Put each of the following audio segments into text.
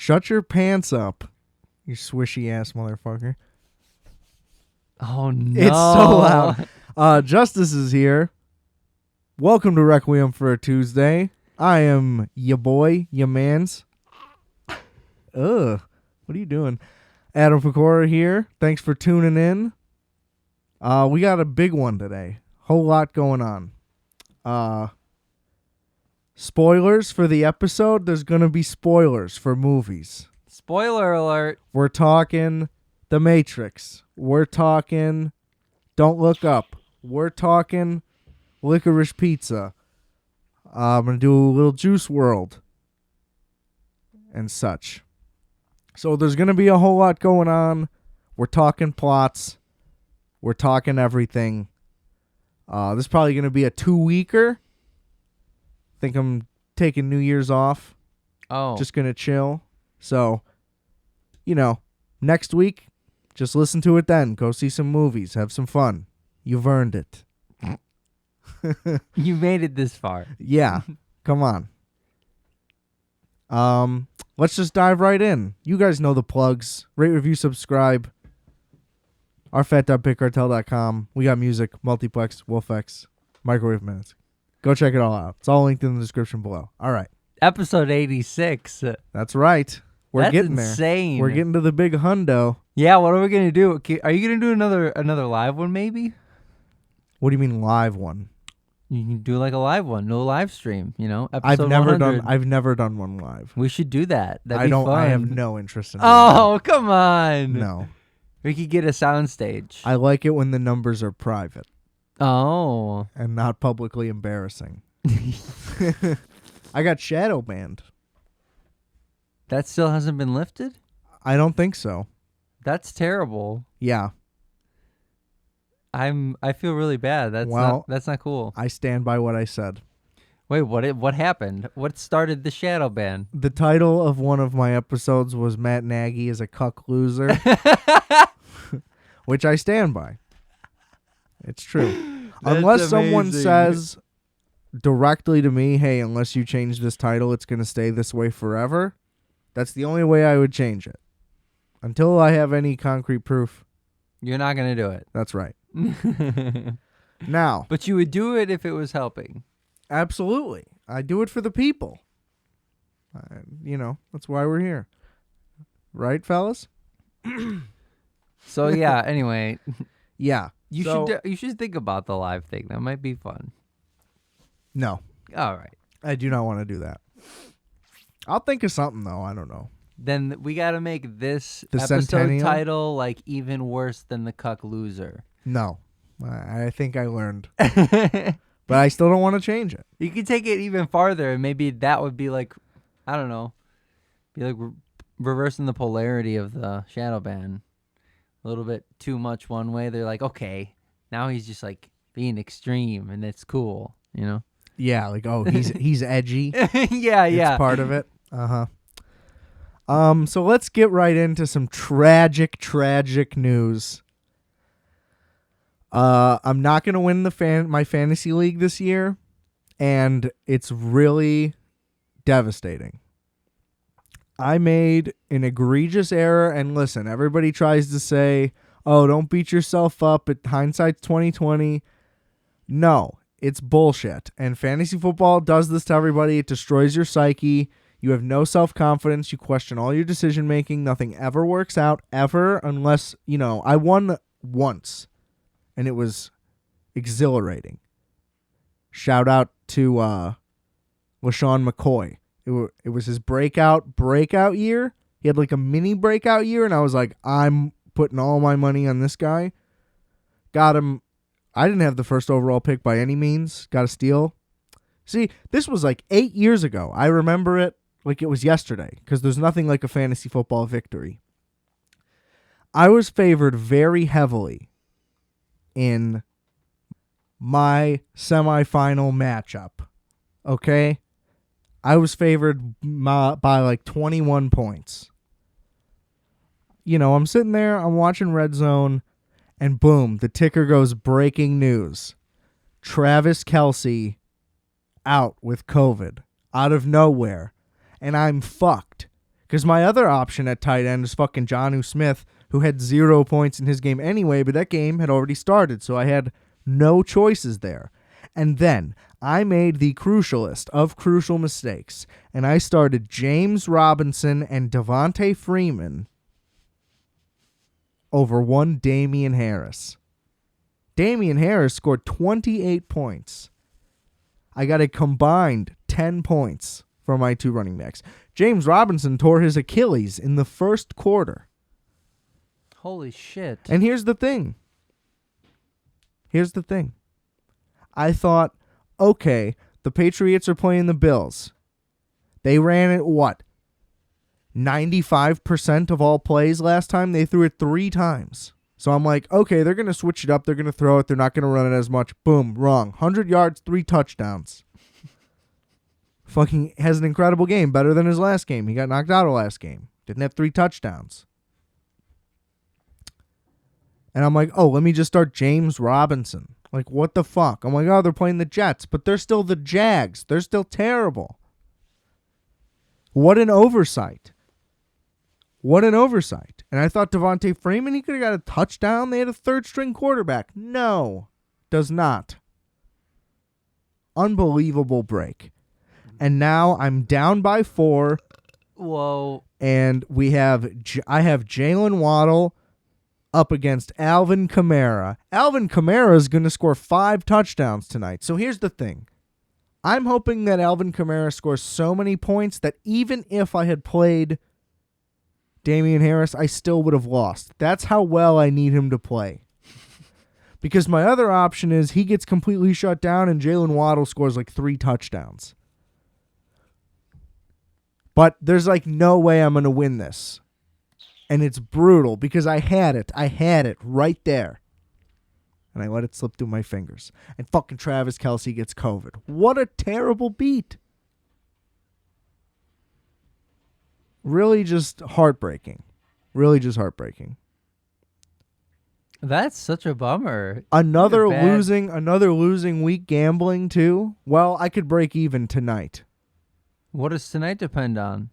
Shut your pants up, you swishy ass motherfucker. Oh no. It's so loud. Justis is here. Welcome to Requiem for a Tuesday. I am ya boy, ya mans. Ugh. What are you doing? Adam Pecora here. Thanks for tuning in. We got a big one today. Whole lot going on. Spoilers for the episode. There's going to be spoilers for movies. Spoiler alert. We're talking The Matrix. We're talking Don't Look Up. We're talking Licorice Pizza. I'm going to do a little Juice WRLD and such. So there's going to be a whole lot going on. We're talking plots. We're talking everything. This is probably going to be a 2-weeker. Think I'm taking New Year's off. Oh. Just going to chill. So, next week, just listen to it then. Go see some movies. Have some fun. You've earned it. You made it this far. Yeah. Come on. Let's just dive right in. You guys know the plugs. Rate, review, subscribe. RFAT.BigCartel.com. We got music, multiplex, Wolfx, microwave minutes. Go check it all out. It's all linked in the description below. All right. Episode 86. That's right. We're getting insane. there. We're getting to the big hundo. Yeah, what are we going to do? Are you going to do another live one maybe? What do you mean live one? You can do like a live one, no live stream, episode I've never done one live. We should do that. That'd be fun. I have no interest in Oh, come on. No. We could get a soundstage. I like it when the numbers are private. Oh. And not publicly embarrassing. I got shadow banned. That still hasn't been lifted? I don't think so. That's terrible. Yeah. I feel really bad. That's not cool. I stand by what I said. Wait, what happened? What started the shadow ban? The title of one of my episodes was Matt Nagy is a cuck loser, which I stand by. It's true. Unless someone says directly to me, hey, unless you change this title, it's going to stay this way forever. That's the only way I would change it. Until I have any concrete proof. You're not going to do it. That's right. Now. But you would do it if it was helping. Absolutely. I do it for the people. That's why we're here. Right, fellas? So, yeah, anyway. Yeah. You should think about the live thing. That might be fun. No. All right. I do not want to do that. I'll think of something, though. I don't know. Then we got to make this the episode Centennial? title like even worse than the cuck loser. No. I think I learned. But I still don't want to change it. You could take it even farther, and maybe that would be like, I don't know, be like reversing the polarity of the shadow ban. A little bit too much one way. They're like, okay, now he's just like being extreme, and it's cool, Yeah, like, oh, he's edgy. Yeah. It's part of it. Uh-huh. So let's get right into some tragic news. I'm not going to win my fantasy league this year, and it's really devastating. I made an egregious error, and listen, everybody tries to say, oh, don't beat yourself up, hindsight's 2020. No, it's bullshit, and fantasy football does this to everybody. It destroys your psyche. You have no self-confidence. You question all your decision-making. Nothing ever works out, ever, unless, I won once. And it was exhilarating. Shout out to LaShawn McCoy. It was his breakout year. He had like a mini breakout year, and I was like, I'm putting all my money on this guy. Got him. I didn't have the first overall pick by any means. Got a steal. See, this was like 8 years ago. I remember it like it was yesterday because there's nothing like a fantasy football victory. I was favored very heavily in my semifinal matchup. Okay? I was favored by like 21 points. I'm sitting there, I'm watching Red Zone, and boom, the ticker goes breaking news. Travis Kelce out with COVID out of nowhere. And I'm fucked Because my other option at tight end is fucking Jonnu Smith, who had 0 points in his game anyway, but that game had already started, so I had no choices there. And then I made the crucialist of crucial mistakes, and I started James Robinson and Devontae Freeman over one Damian Harris. Damian Harris scored 28 points. I got a combined 10 points for my 2 running backs. James Robinson tore his Achilles in the first quarter. Holy shit. And here's the thing. I thought, okay, the Patriots are playing the Bills. They ran it, 95% of all plays last time? They threw it 3 times. So I'm like, okay, they're going to switch it up. They're going to throw it. They're not going to run it as much. Boom, wrong. 100 yards, 3 touchdowns. Fucking has an incredible game, better than his last game. He got knocked out of last game. Didn't have 3 touchdowns. And I'm like, oh, let me just start James Robinson. Like, what the fuck? I'm like, oh, they're playing the Jets, but they're still the Jags. They're still terrible. What an oversight. And I thought Devontae Freeman, he could have got a touchdown. They had a 3rd-string quarterback. No, does not. Unbelievable break. And now I'm down by 4. Whoa. And I have Jalen Waddle up against Alvin Kamara. Alvin Kamara is going to score 5 touchdowns tonight. So here's the thing. I'm hoping that Alvin Kamara scores so many points that even if I had played Damian Harris, I still would have lost. That's how well I need him to play. Because my other option is he gets completely shut down and Jalen Waddle scores like 3 touchdowns. But there's like no way I'm going to win this. And it's brutal because I had it. I had it right there. And I let it slip through my fingers. And fucking Travis Kelce gets COVID. What a terrible beat. Really just heartbreaking. That's such a bummer. Another losing week gambling too. Well, I could break even tonight. What does tonight depend on?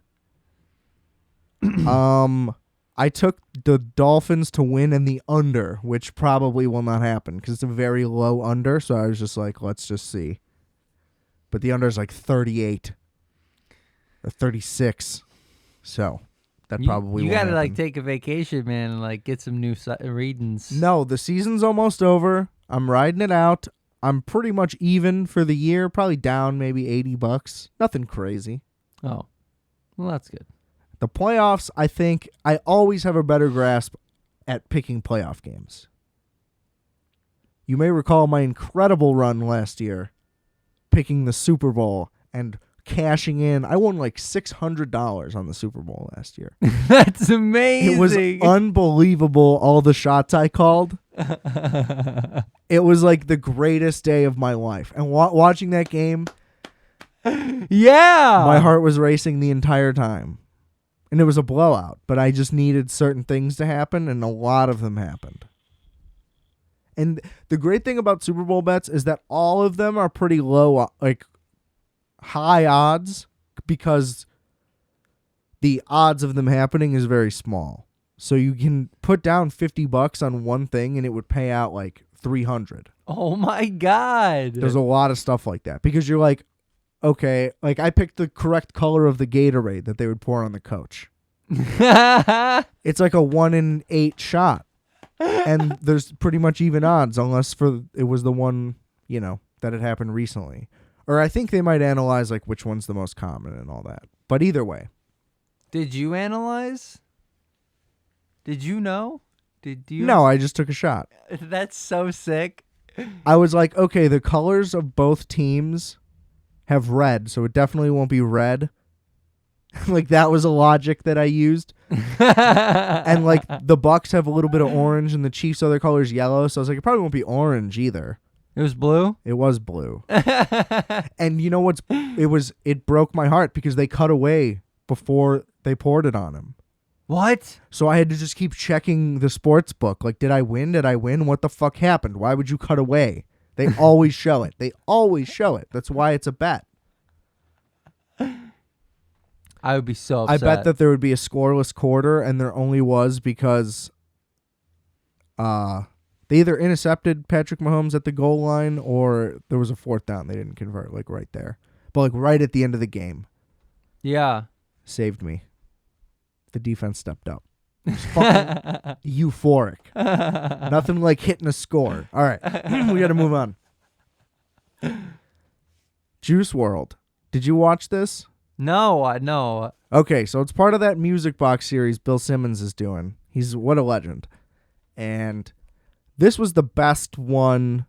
I took the Dolphins to win and the under, which probably will not happen because it's a very low under. So I was just like, let's just see. But the under is like 38 or 36. So that probably you won't gotta happen. like take a vacation, man, and like get some new readings. No, the season's almost over. I'm riding it out. I'm pretty much even for the year, probably down maybe $80. Nothing crazy. Oh, well, that's good. The playoffs, I think I always have a better grasp at picking playoff games. You may recall my incredible run last year picking the Super Bowl and cashing in. I won like $600 on the Super Bowl last year. That's amazing. It was unbelievable, all the shots I called. It was like the greatest day of my life. And watching that game, yeah, my heart was racing the entire time. And it was a blowout, but I just needed certain things to happen, and a lot of them happened. And the great thing about Super Bowl bets is that all of them are pretty low, like high odds, because the odds of them happening is very small. So you can put down $50 on one thing, and it would pay out like 300. Oh my God. There's a lot of stuff like that because you're like, okay, like I picked the correct color of the Gatorade that they would pour on the coach. It's like a 1 in 8 shot. And there's pretty much even odds unless it was the one, that had happened recently. Or I think they might analyze like which one's the most common and all that. But either way. Did you analyze? Did you know? Did you? No, I just took a shot. That's so sick. I was like, okay, the colors of both teams have red, so it definitely won't be red. Like that was a logic that I used. And like the Bucks have a little bit of orange and the Chiefs other color is yellow, so I was like, it probably won't be orange either. It was blue? It was blue. And you know what's it broke my heart because they cut away before they poured it on him. What? So I had to just keep checking the sports book. Like, did I win? Did I win? What the fuck happened? Why would you cut away? They always show it. They always show it. That's why it's a bet. I would be so I upset. bet that there would be a scoreless quarter, and there only was because they either intercepted Patrick Mahomes at the goal line or there was a fourth down they didn't convert, like right there. But like right at the end of the game. Yeah. Saved me. The defense stepped up. It was fucking euphoric. Nothing like hitting a score. All right. We got to move on. Juice WRLD. Did you watch this? No, no. Okay, so it's part of that music box series Bill Simmons is doing. He's what a legend. And this was the best one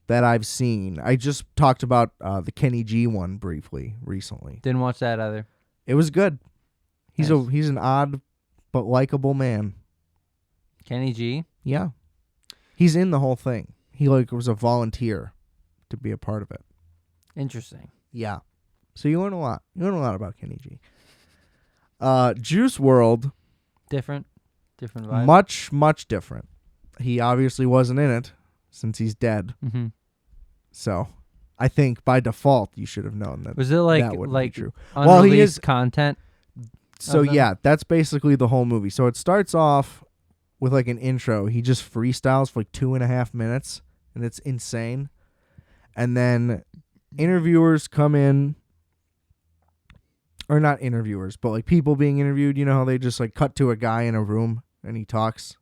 that I've seen. I just talked about the Kenny G one briefly recently. Didn't watch that either. It was good. He's Nice. he's an odd but likable man. Kenny G. Yeah. He's in the whole thing. He like was a volunteer to be a part of it. Interesting. Yeah. So you learn a lot. You learn a lot about Kenny G. Juice WRLD. Different vibe. Much, much different. He obviously wasn't in it since he's dead. Mm-hmm. So I think by default you should have known that. Was it like that wouldn't be true. unreleased Well, he is content? So of them? yeah, that's basically the whole movie. So it starts off with like an intro. He just freestyles for like 2.5 minutes, and it's insane. And then interviewers come in, or not interviewers, but like people being interviewed. You know how they just like cut to a guy in a room and he talks.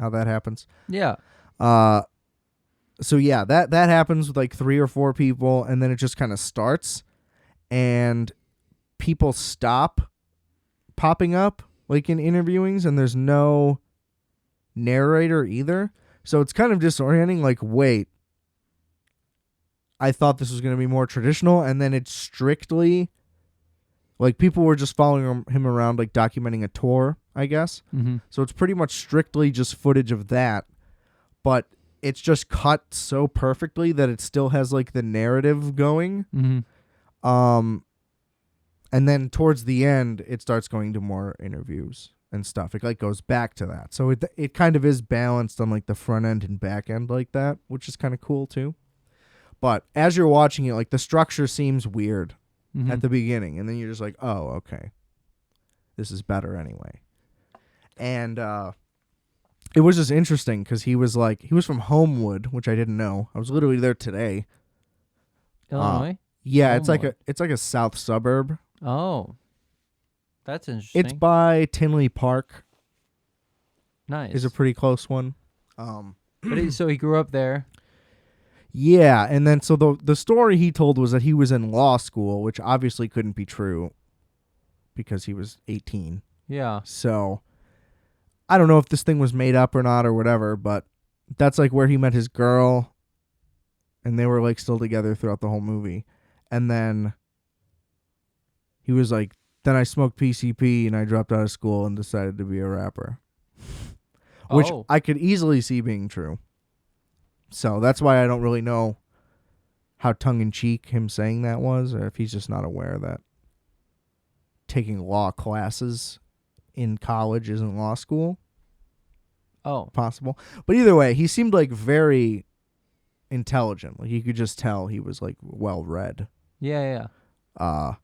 How that happens. Yeah. So yeah, that happens with like 3 or 4 people, and then it just kind of starts, and people stop popping up like in interviewings, and there's no narrator either. So it's kind of disorienting. Like, wait, I thought this was going to be more traditional, and then it's strictly like people were just following him around, like documenting a tour, I guess. Mm-hmm. So it's pretty much strictly just footage of that, but it's just cut so perfectly that it still has like the narrative going. Mm-hmm. And then towards the end, it starts going to more interviews and stuff. It like goes back to that. So it kind of is balanced on like the front end and back end like that, which is kind of cool too. But as you're watching it, like the structure seems weird Mm-hmm. at the beginning, and then you're just like, oh, okay, this is better anyway. And it was just interesting because he was from Homewood, which I didn't know. I was literally there today. Illinois? Yeah, Homewood. it's like a south suburb. Oh. That's interesting. It's by Tinley Park. nice. Is a pretty close one. So he grew up there. Yeah, and then so the story he told was that he was in law school, which obviously couldn't be true because he was 18. Yeah. So I don't know if this thing was made up or not or whatever, but that's like where he met his girl, and they were like still together throughout the whole movie. And then he was like, then I smoked PCP and I dropped out of school and decided to be a rapper. Which Oh. I could easily see being true. So that's why I don't really know how tongue-in-cheek him saying that was, or if he's just not aware that taking law classes in college isn't law school. Oh. Possible. But either way, he seemed like very intelligent. Like you could just tell he was like well-read. Yeah. And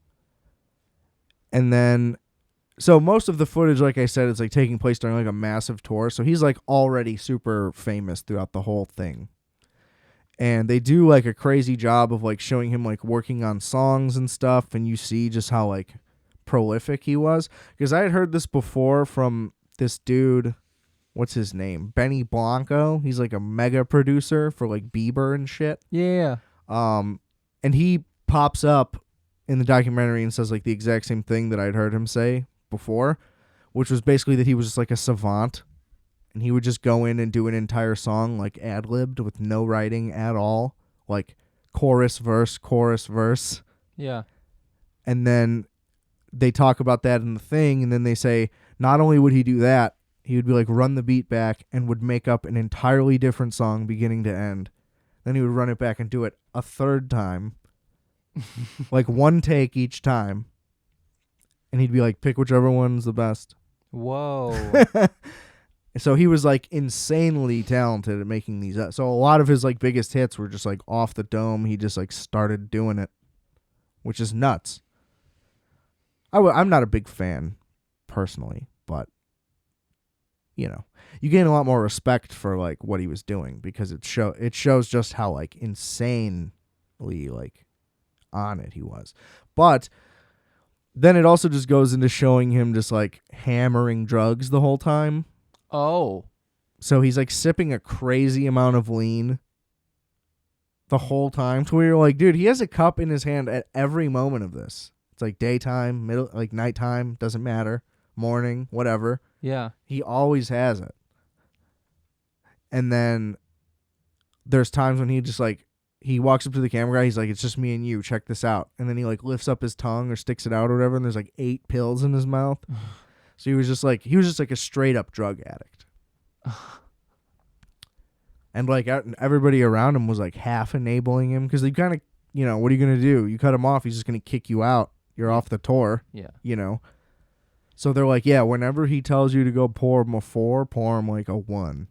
then, so most of the footage, like I said, is like taking place during like a massive tour. So he's like already super famous throughout the whole thing. And they do like a crazy job of like showing him like working on songs and stuff. And you see just how like prolific he was. Because I had heard this before from this dude, what's his name? Benny Blanco. He's like a mega producer for like Bieber and shit. Yeah. And he pops up in the documentary and says like the exact same thing that I'd heard him say before, which was basically that he was just like a savant, and he would just go in and do an entire song like ad-libbed with no writing at all, like chorus verse, Yeah. and then they talk about that in the thing, and then they say not only would he do that, he would be like run the beat back and would make up an entirely different song beginning to end. Then he would run it back and do it a third time, like one take each time. And he'd be like, pick whichever one's the best. Whoa. So he was like insanely talented at making these up. So a lot of his like biggest hits were just like off the dome. He just like started doing it, which is nuts. I'm not a big fan personally, but you know, you gain a lot more respect for like what he was doing because it shows just how like insanely like on it he was. But then it also just goes into showing him just like hammering drugs the whole time. Oh. So he's like sipping a crazy amount of lean the whole time to where you're like, dude, he has a cup in his hand at every moment of this. It's like daytime, middle, like nighttime, doesn't matter, morning, whatever. Yeah. He always has it. And then there's times when he just like, he walks up to the camera guy, he's like, it's just me and you, check this out. And then he like lifts up his tongue or sticks it out or whatever, and there's like 8 pills in his mouth. So he was just like a straight up drug addict. And like everybody around him was like half enabling him because they kind of, you know, what are you going to do? You cut him off, he's just going to kick you out. You're off the tour. Yeah. You know? So they're like, yeah, whenever he tells you to go pour him a 4, pour him like a 1.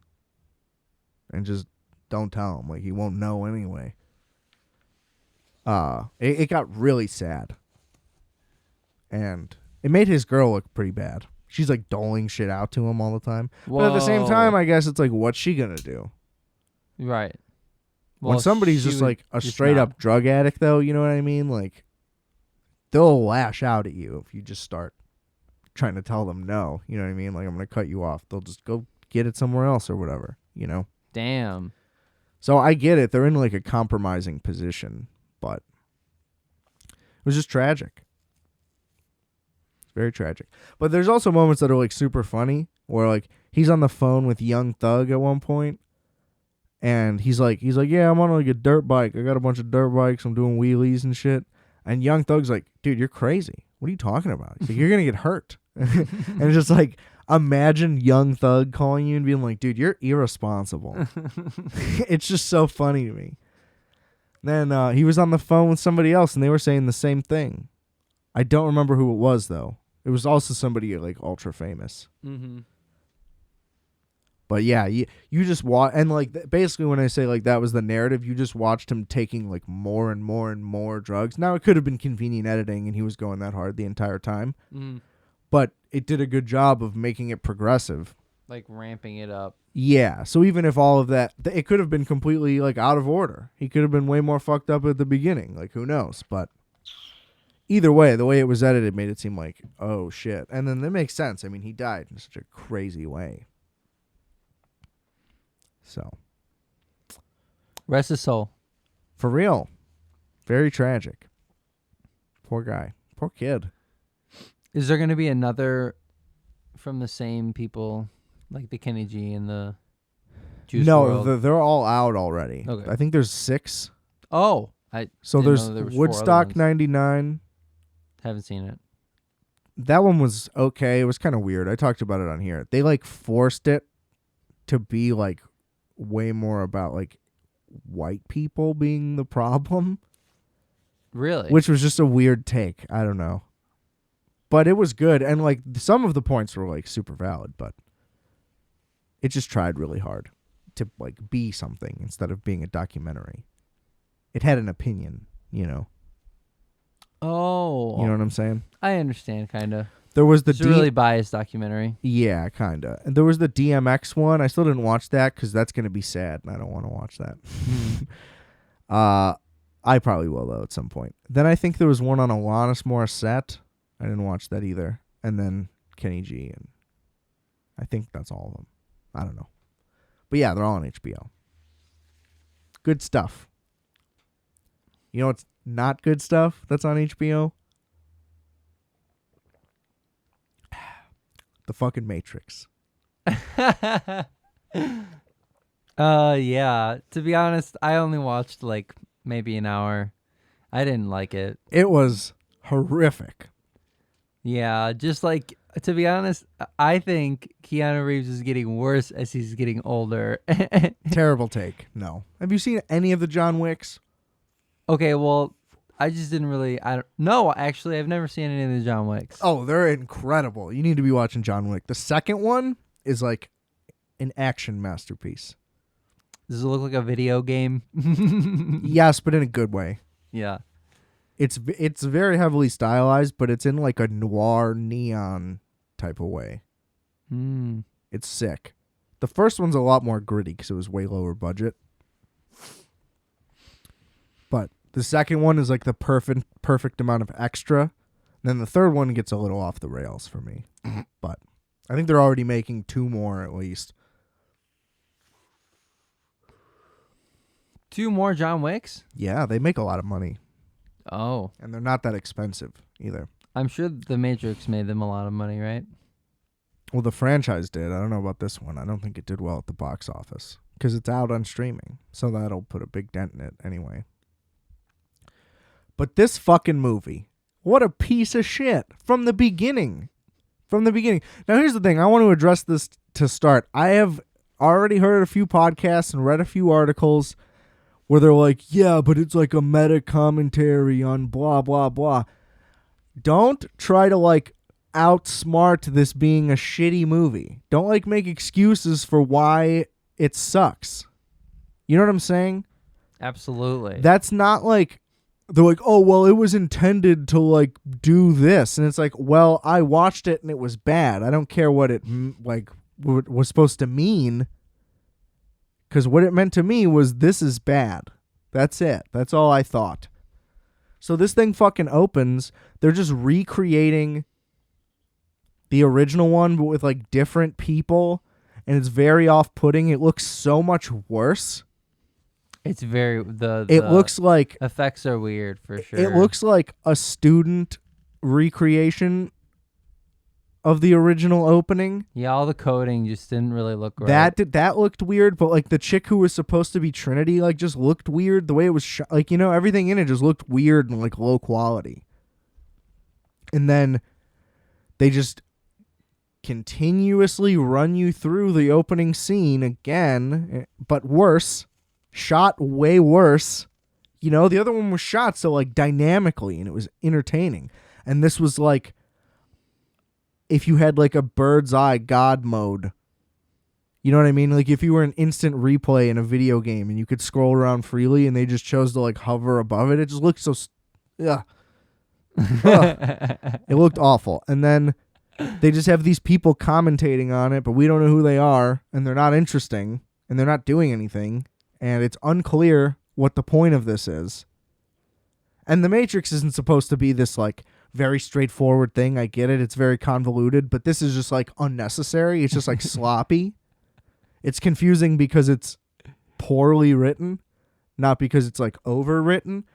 And just don't tell him. Like, he won't know anyway. It got really sad. And it made his girl look pretty bad. She's like doling shit out to him all the time. Whoa. But at the same time, I guess it's like, what's she going to do? Right. When somebody's just like a straight up drug addict, though, you know what I mean? Like, they'll lash out at you if you just start trying to tell them no. You know what I mean? Like, I'm going to cut you off. They'll just go get it somewhere else or whatever, you know? Damn. So I get it. They're in like a compromising position, but it was just tragic. It's very tragic. But there's also moments that are like super funny where like he's on the phone with Young Thug at one point. And he's like, yeah, I'm on like a dirt bike. I got a bunch of dirt bikes. I'm doing wheelies and shit. And Young Thug's like, dude, you're crazy. What are you talking about? He's like, you're going to get hurt. And it's just like, imagine Young Thug calling you and being like, dude, you're irresponsible. It's just so funny to me. Then he was on the phone with somebody else and they were saying the same thing. I don't remember who it was, though. It was also somebody like ultra famous. Mm-hmm. But yeah, you just watch, and like basically when I say like that was the narrative, you just watched him taking like more and more and more drugs. Now it could have been convenient editing and he was going that hard the entire time, but it did a good job of making it progressive, like ramping it up. Yeah, so even if all of that, it could have been completely like out of order. He could have been way more fucked up at the beginning. Like who knows? But either way, the way it was edited made it seem like oh shit, and then that makes sense. I mean, he died in such a crazy way. So, rest his soul. For real. Very tragic. Poor guy. Poor kid. Is there going to be another from the same people, like the Kenny G and the Juice WRLD? No, they're all out already. Okay. I think there's 6. Oh. So there's there was Woodstock 99. Haven't seen it. That one was okay. It was kind of weird. I talked about it on here. They like forced it to be like way more about like white people being the problem. Really? Which was just a weird take. I don't know. But it was good. And like some of the points were like super valid, but it just tried really hard to like be something instead of being a documentary. It had an opinion, you know. Oh. You know what I'm saying? I understand, kind of. There was It's a really biased documentary. Yeah, kind of. And there was the DMX one. I still didn't watch that because that's going to be sad, and I don't want to watch that. I probably will, though, at some point. Then I think there was one on Alanis Morissette. I didn't watch that either. And then Kenny G. And I think that's all of them. I don't know. But yeah, they're all on HBO. Good stuff. You know what's not good stuff that's on HBO? The fucking Matrix. Yeah. To be honest, I only watched like maybe an hour. I didn't like it. It was horrific. Yeah, just like, to be honest, I think Keanu Reeves is getting worse as he's getting older. Terrible take. No. Have you seen any of the John Wicks? Okay, well, I just didn't really. No, actually, I've never seen any of the John Wicks. Oh, they're incredible. You need to be watching John Wick. The second one is like an action masterpiece. Does it look like a video game? Yes, but in a good way. Yeah. It's very heavily stylized, but it's in like a noir neon type of way. It's sick. The first one's a lot more gritty because it was way lower budget. But the second one is like the perfect amount of extra. And then the third one gets a little off the rails for me. But I think they're already making 2 more at least. 2 more John Wicks? Yeah, they make a lot of money. Oh. And they're not that expensive either. I'm sure The Matrix made them a lot of money, right? Well, the franchise did. I don't know about this one. I don't think it did well at the box office because it's out on streaming. So that'll put a big dent in it anyway. But this fucking movie, what a piece of shit from the beginning. From the beginning. Now, here's the thing. I want to address this to start. I have already heard a few podcasts and read a few articles where they're like, yeah, but it's like a meta commentary on blah, blah, blah. Don't try to like outsmart this being a shitty movie. Don't like make excuses for why it sucks. You know what I'm saying? Absolutely. That's not like, they're like, oh, well, it was intended to like do this. And it's like, well, I watched it and it was bad. I don't care what it like was supposed to mean. Because what it meant to me was this is bad. That's it. That's all I thought. So this thing fucking opens. They're just recreating the original one, but with like different people. And it's very off-putting. It looks so much worse. It's very... It looks like... effects are weird, for sure. It looks like a student recreation of the original opening. Yeah, all the coding just didn't really look right. That looked weird, but like the chick who was supposed to be Trinity like just looked weird. The way it was shot, like, you know, everything in it just looked weird and like low quality. And then they just continuously run you through the opening scene again, but worse. Shot way worse. You know, the other one was shot so like dynamically and it was entertaining. And this was like if you had like a bird's eye God mode. You know what I mean? Like if you were an instant replay in a video game and you could scroll around freely and they just chose to like hover above it. It just looked so... Ugh. It looked awful. And then they just have these people commentating on it, but we don't know who they are and they're not interesting and they're not doing anything. And it's unclear what the point of this is. And The Matrix isn't supposed to be this like very straightforward thing. I get it. It's very convoluted, but this is just like unnecessary. It's just like sloppy. It's confusing because it's poorly written, not because it's like overwritten.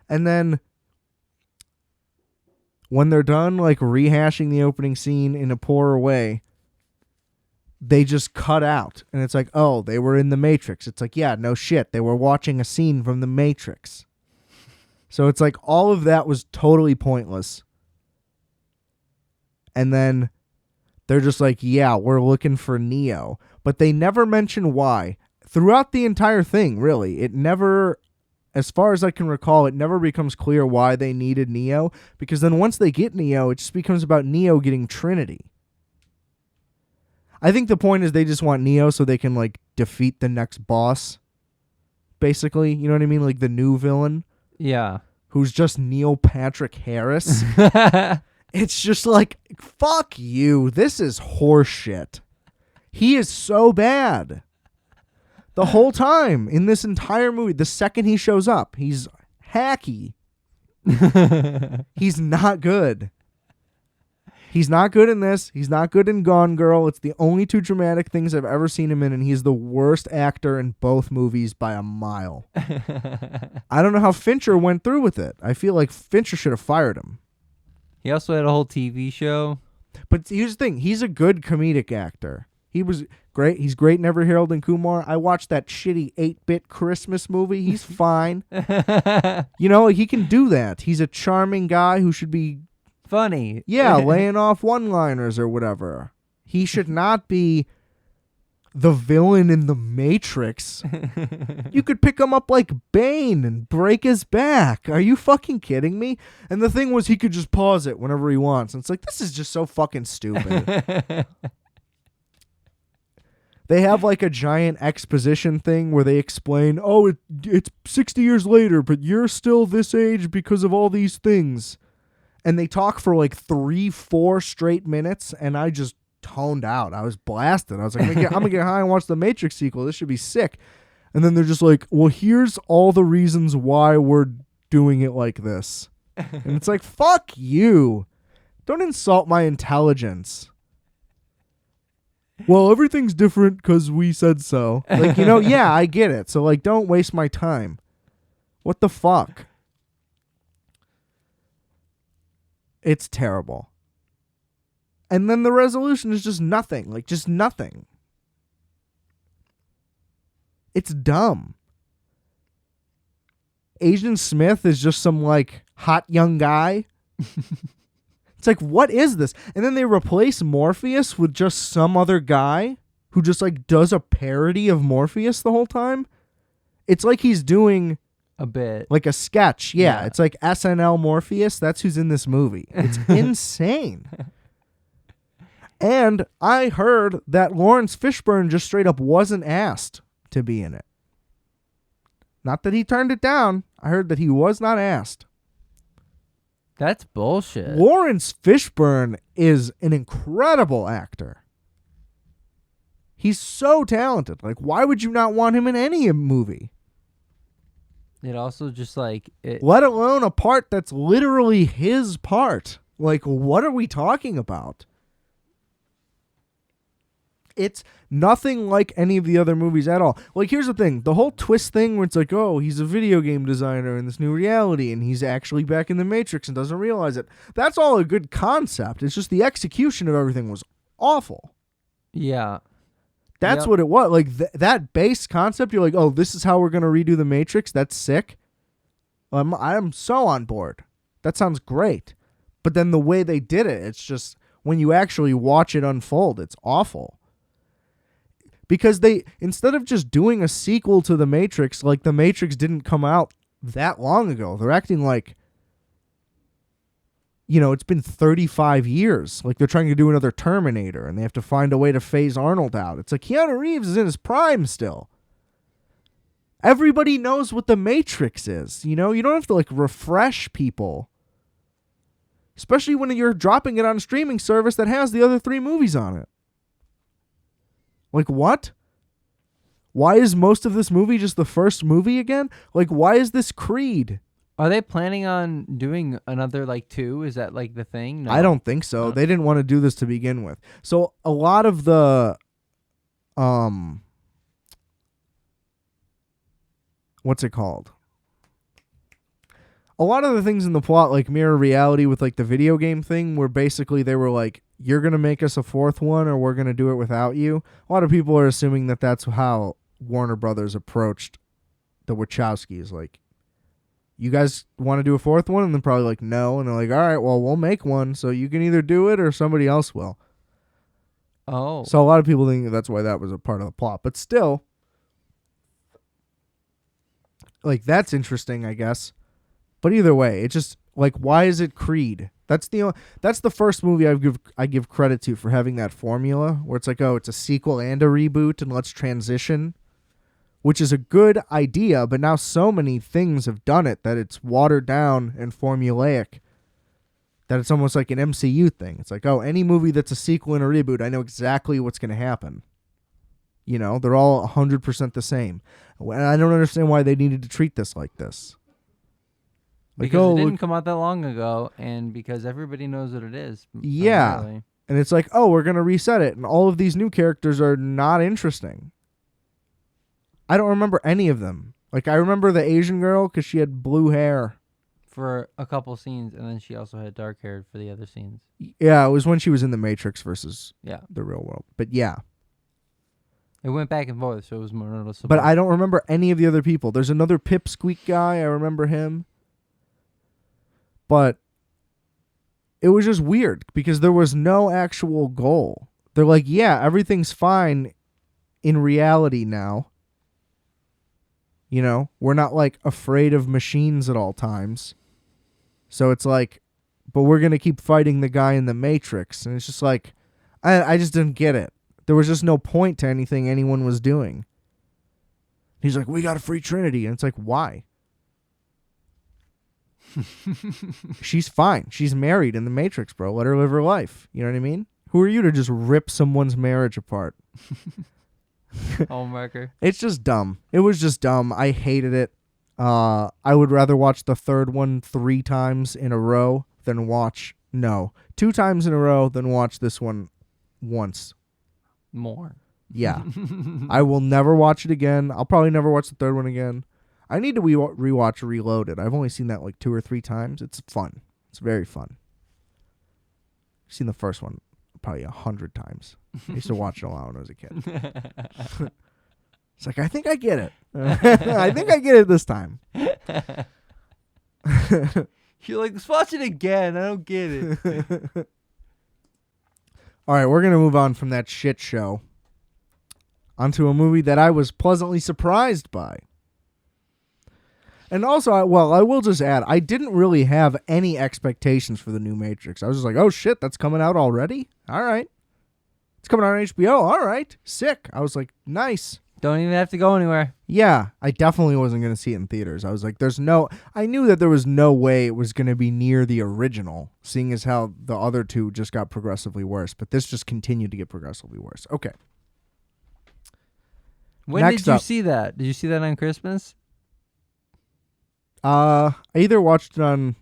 And then when they're done like rehashing the opening scene in a poorer way, they just cut out. And it's like, oh, they were in The Matrix. It's like, yeah, no shit. They were watching a scene from The Matrix. So it's like all of that was totally pointless. And then they're just like, yeah, we're looking for Neo. But they never mention why. Throughout the entire thing, really. It never, as far as I can recall, it never becomes clear why they needed Neo. Because then once they get Neo, it just becomes about Neo getting Trinity. I think the point is they just want Neo so they can like defeat the next boss. Basically, you know what I mean? Like the new villain. Yeah. Who's just Neil Patrick Harris. It's just like, fuck you. This is horseshit. He is so bad. The whole time in this entire movie, the second he shows up, he's hacky. He's not good. He's not good in this. He's not good in Gone Girl. It's the only 2 dramatic things I've ever seen him in, and he's the worst actor in both movies by a mile. I don't know how Fincher went through with it. I feel like Fincher should have fired him. He also had a whole TV show. But here's the thing. He's a good comedic actor. He was great. He's great in Every Harold and Kumar. I watched that shitty 8-bit Christmas movie. He's fine. You know, he can do that. He's a charming guy who should be... funny. Yeah, laying off one-liners or whatever. He should not be the villain in The Matrix. You could pick him up like Bane and break his back. Are you fucking kidding me? And the thing was, he could just pause it whenever he wants. And it's like, this is just so fucking stupid. They have like a giant exposition thing where they explain, oh, it's 60 years later, but you're still this age because of all these things. And they talk for like 3-4 straight minutes, and I just toned out. I was blasted. I was like, I'm gonna get high and watch the Matrix sequel. This should be sick. And then they're just like, well, here's all the reasons why we're doing it like this. And it's like, fuck you. Don't insult my intelligence. Well, everything's different because we said so. Like, yeah, I get it. So, like, don't waste my time. What the fuck? It's terrible. And then the resolution is just nothing. Like, just nothing. It's dumb. Agent Smith is just some, like, hot young guy. It's like, what is this? And then they replace Morpheus with just some other guy who just, like, does a parody of Morpheus the whole time. It's like he's doing a bit. Like a sketch. Yeah. It's like SNL Morpheus. That's who's in this movie. It's insane. And I heard that Lawrence Fishburne just straight up wasn't asked to be in it. Not that he turned it down. I heard that he was not asked. That's bullshit. Lawrence Fishburne is an incredible actor. He's so talented. Like, why would you not want him in any movie? It also just like... Let alone a part that's literally his part. Like, what are we talking about? It's nothing like any of the other movies at all. Like, here's the thing. The whole twist thing where it's like, oh, he's a video game designer in this new reality, and he's actually back in the Matrix and doesn't realize it. That's all a good concept. It's just the execution of everything was awful. Yeah. That's what it was. Like, that base concept, you're like, oh, this is how we're going to redo the Matrix? That's sick. I'm so on board. That sounds great. But then the way they did it, it's just, when you actually watch it unfold, it's awful. Because they, instead of just doing a sequel to The Matrix, like The Matrix didn't come out that long ago. They're acting like, it's been 35 years. Like they're trying to do another Terminator and they have to find a way to phase Arnold out. It's like Keanu Reeves is in his prime still. Everybody knows what The Matrix is. You don't have to like refresh people. Especially when you're dropping it on a streaming service that has the other 3 movies on it. Like, what? Why is most of this movie just the first movie again? Like, why is this Creed? Are they planning on doing another, 2? Is that, the thing? No. I don't think so. They didn't want to do this to begin with. So, a lot of the, what's it called? A lot of the things in the plot, like mirror reality with, the video game thing, where basically they were like, you're going to make us a 4th one or we're going to do it without you. A lot of people are assuming that that's how Warner Brothers approached the Wachowskis. Like, you guys want to do a 4th one? And they're probably like, no. And they're like, all right, well, we'll make one. So you can either do it or somebody else will. Oh. So a lot of people think that's why that was a part of the plot. But still, that's interesting, I guess. But either way, it just, why is it Creed? That's the first movie I give credit to for having that formula where it's like, oh, it's a sequel and a reboot and let's transition, which is a good idea, but now so many things have done it that it's watered down and formulaic that it's almost like an MCU thing. It's like, oh, any movie that's a sequel and a reboot, I know exactly what's going to happen. They're all 100% the same. And I don't understand why they needed to treat this like this. Because it didn't come out that long ago, and because everybody knows what it is. Yeah. Primarily. And it's like, oh, we're going to reset it, and all of these new characters are not interesting. I don't remember any of them. I remember the Asian girl because she had blue hair. For a couple scenes, and then she also had dark hair for the other scenes. Yeah, it was when she was in The Matrix versus the real world. But yeah. It went back and forth, so it was more noticeable. But I don't remember any of the other people. There's another Pipsqueak guy. I remember him. But it was just weird because there was no actual goal. They're like, yeah, everything's fine in reality now. We're not afraid of machines at all times. So it's like, but we're going to keep fighting the guy in the Matrix. And it's just like, I just didn't get it. There was just no point to anything anyone was doing. He's like, we got a free Trinity. And it's like, why? She's fine. She's married in the Matrix, bro. Let her live her life. You know what I mean? Who are you to just rip someone's marriage apart? Homewrecker. It's just dumb. It was just dumb. I hated it. I would rather watch the third one 3 times in a row than watch... No. 2 times in a row than watch this one once. More. Yeah. I will never watch it again. I'll probably never watch the third one again. I need to rewatch Reloaded. I've only seen that like 2 or 3 times. It's fun. It's very fun. I've seen the first one probably 100 times. I used to watch it a lot when I was a kid. It's like, I think I get it. I think I get it this time. You're like, let's watch it again. I don't get it. All right, we're going to move on from that shit show onto a movie that I was pleasantly surprised by. And also, I will just add, I didn't really have any expectations for the new Matrix. I was just like, oh shit, that's coming out already? All right. It's coming out on HBO. All right. Sick. I was like, nice. Don't even have to go anywhere. Yeah, I definitely wasn't going to see it in theaters. I was like, I knew that there was no way it was going to be near the original, seeing as how the other 2 just got progressively worse. But this just continued to get progressively worse. Okay. When Next did you up. see that? Did you see that on Christmas? I either watched it on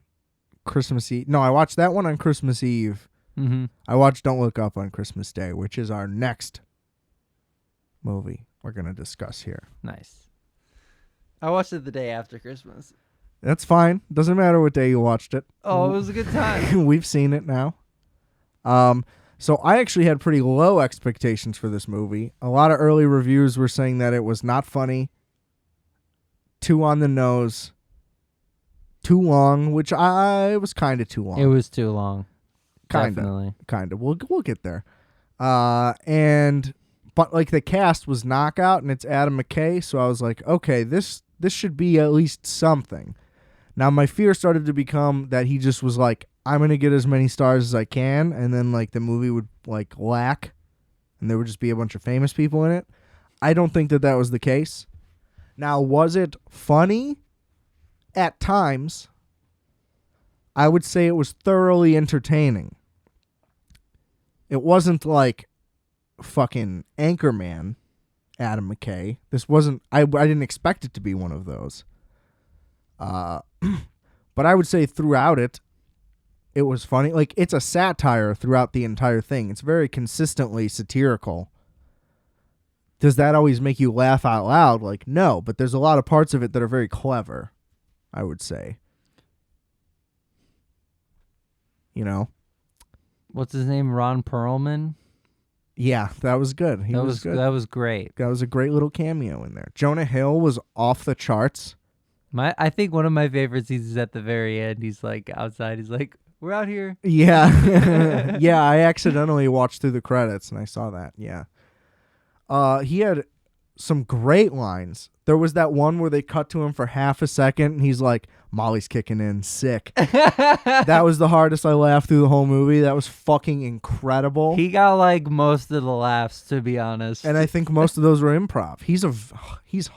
Christmas Eve. No, I watched that one on Christmas Eve. Mm-hmm. I watched Don't Look Up on Christmas Day, which is our next movie we're going to discuss here. Nice. I watched it the day after Christmas. That's fine. Doesn't matter what day you watched it. Oh, it was a good time. We've seen it now. So I actually had pretty low expectations for this movie. A lot of early reviews were saying that it was not funny, too on the nose, too long, which I was kind of too long. It was too long. Kinda. We'll get there. But like the cast was knockout, and it's Adam McKay, so I was like, okay, this should be at least something. Now my fear started to become that he just was like, I'm gonna get as many stars as I can, and then like the movie would like lack, and there would just be a bunch of famous people in it. I don't think that was the case. Now, was it funny? At times. I would say it was thoroughly entertaining. It wasn't like fucking Anchorman, Adam McKay. This wasn't... I didn't expect it to be one of those. But I would say throughout it was funny. Like, it's a satire throughout the entire thing. It's very consistently satirical. Does that always make you laugh out loud? Like, no. But there's a lot of parts of it that are very clever, I would say. You know? What's his name? Ron Perlman? Yeah, that was good. He was good. That was great. That was a great little cameo in there. Jonah Hill was off the charts. I think one of my favorite scenes is at the very end. He's like outside. He's like, we're out here. Yeah. Yeah, I accidentally watched through the credits and I saw that. Yeah. He had some great lines. There was that one where they cut to him for half a second and he's like, Molly's kicking in, sick. That was the hardest I laughed through the whole movie. That was fucking incredible. He got like most of the laughs, to be honest. And I think most of those were improv. He's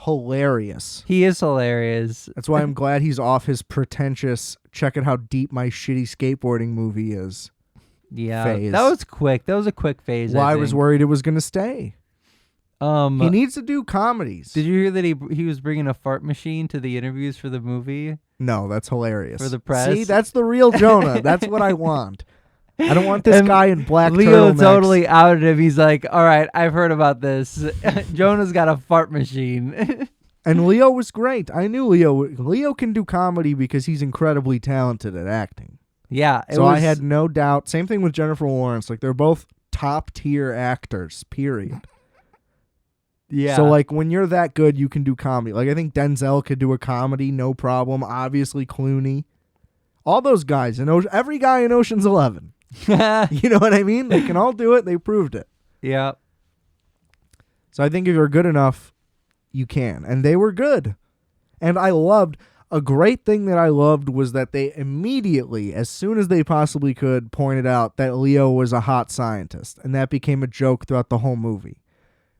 hilarious. He is hilarious. That's why I'm glad he's off his pretentious, check out how deep my shitty skateboarding movie is. Yeah, phase. that was quick. That was a quick phase. Well, I was worried it was going to stay. He needs to do comedies. Did you hear that he was bringing a fart machine to the interviews for the movie? No, that's hilarious. For the press? See, that's the real Jonah. That's what I want. I don't want this guy in black Leo turtlenecks. totally outed him. He's like, all right, I've heard about this. Jonah's got a fart machine. And Leo was great. I knew Leo can do comedy because he's incredibly talented at acting. Yeah. I had no doubt. Same thing with Jennifer Lawrence. Like, they're both top-tier actors, period. Yeah. So, like, when you're that good, you can do comedy. Like, I think Denzel could do a comedy, no problem. Obviously, Clooney. All those guys. Every guy in Ocean's 11. You know what I mean? They can all do it. They proved it. Yeah. So I think if you're good enough, you can. And they were good. And I loved... a great thing that I loved was that they immediately, as soon as they possibly could, pointed out that Leo was a hot scientist. And that became a joke throughout the whole movie.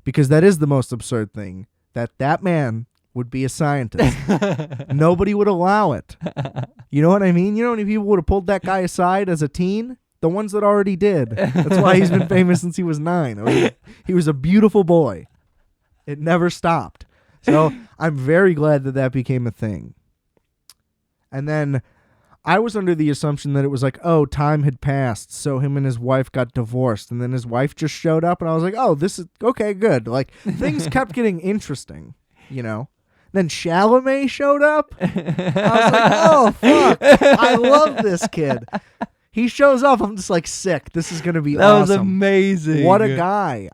Because that is the most absurd thing, that man would be a scientist. Nobody would allow it. You know what I mean? You know how many people would have pulled that guy aside as a teen? The ones that already did. That's why he's been famous since he was 9. He was a beautiful boy. It never stopped. So I'm very glad that became a thing. And then I was under the assumption that it was like, oh, time had passed, so him and his wife got divorced, and then his wife just showed up, and I was like, oh, this is, okay, good. Like, things kept getting interesting, you know? Then Chalamet showed up. I was like, oh, fuck. I love this kid. He shows up, I'm just like, sick. This is going to be awesome. That was amazing. What a guy.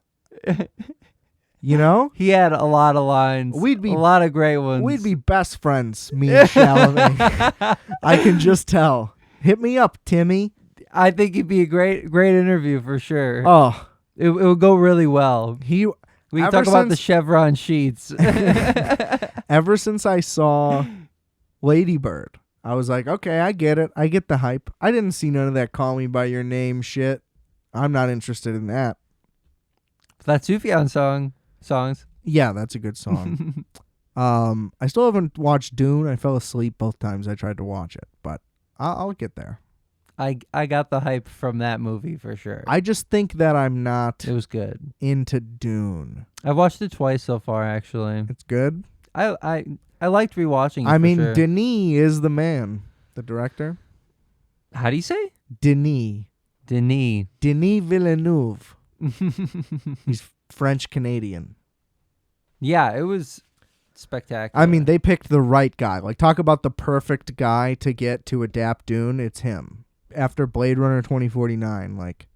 You know? He had a lot of lines. A lot of great ones. We'd be best friends, me and Chalamet. I can just tell. Hit me up, Timmy. I think he'd be a great interview for sure. Oh. It would go really well. We can talk about the chevron sheets. Ever since I saw Lady Bird, I was like, okay, I get it. I get the hype. I didn't see none of that call me by your name shit. I'm not interested in that. That Sufjan songs. Yeah, that's a good song. I still haven't watched Dune. I fell asleep both times I tried to watch it, but I'll get there. I got the hype from that movie for sure. I just think that I'm not. It was good. Into Dune. I've watched it twice so far, actually. It's good. I liked rewatching it. I mean, sure. Denis is the man, the director. How do you say? Denis Villeneuve. He's French Canadian. Yeah, it was spectacular. I mean, they picked the right guy. Like, talk about the perfect guy to get to adapt Dune. It's him. After Blade Runner 2049, like,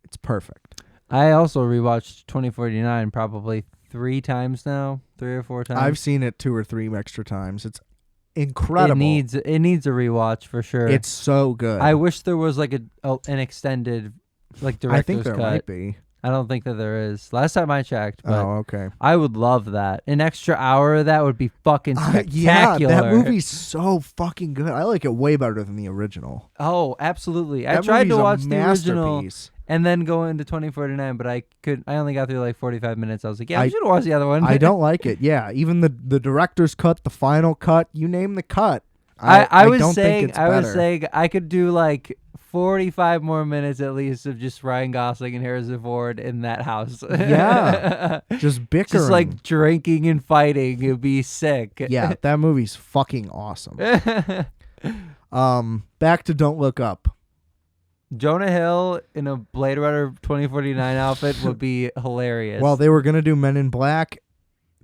it's perfect. I also rewatched 2049 probably 3 times now, 3 or 4 times. I've seen it 2 or 3 extra times. It's incredible. It needs a rewatch for sure. It's so good. I wish there was like an extended like director's I think there cut. might be. I don't think that there is. Last time I checked. But oh, okay. I would love that. An extra hour of that would be fucking spectacular. Yeah, that movie's so fucking good. I like it way better than the original. Oh, absolutely. That I tried to watch a the original masterpiece. and then go into 2049, but I only got through like 45 minutes. I was like, yeah, I should watch the other one. I don't like it. Yeah, even the director's cut, the final cut, you name the cut. I was don't saying think it's better. I was saying I could do like 45 more minutes at least of just Ryan Gosling and Harrison Ford in that house. Yeah. Just bickering. Just like drinking and fighting. It would be sick. Yeah, that movie's fucking awesome. Back to Don't Look Up. Jonah Hill in a Blade Runner 2049 outfit would be hilarious. Well, they were going to do Men in Black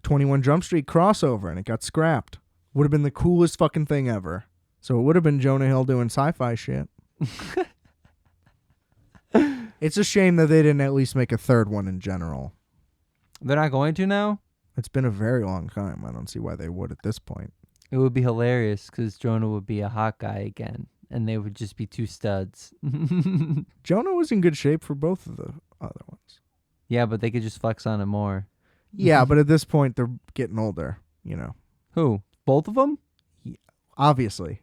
21 Jump Street crossover, and it got scrapped. Would have been the coolest fucking thing ever. So it would have been Jonah Hill doing sci-fi shit. It's a shame that they didn't at least make a third one in general. They're not going to now? It's been a very long time. I don't see why they would at this point. It would be hilarious because Jonah would be a hot guy again, and they would just be 2 studs. Jonah was in good shape for both of the other ones. Yeah, but they could just flex on him more. Yeah, but at this point, they're getting older, you know. Who? Both of them? Yeah, obviously.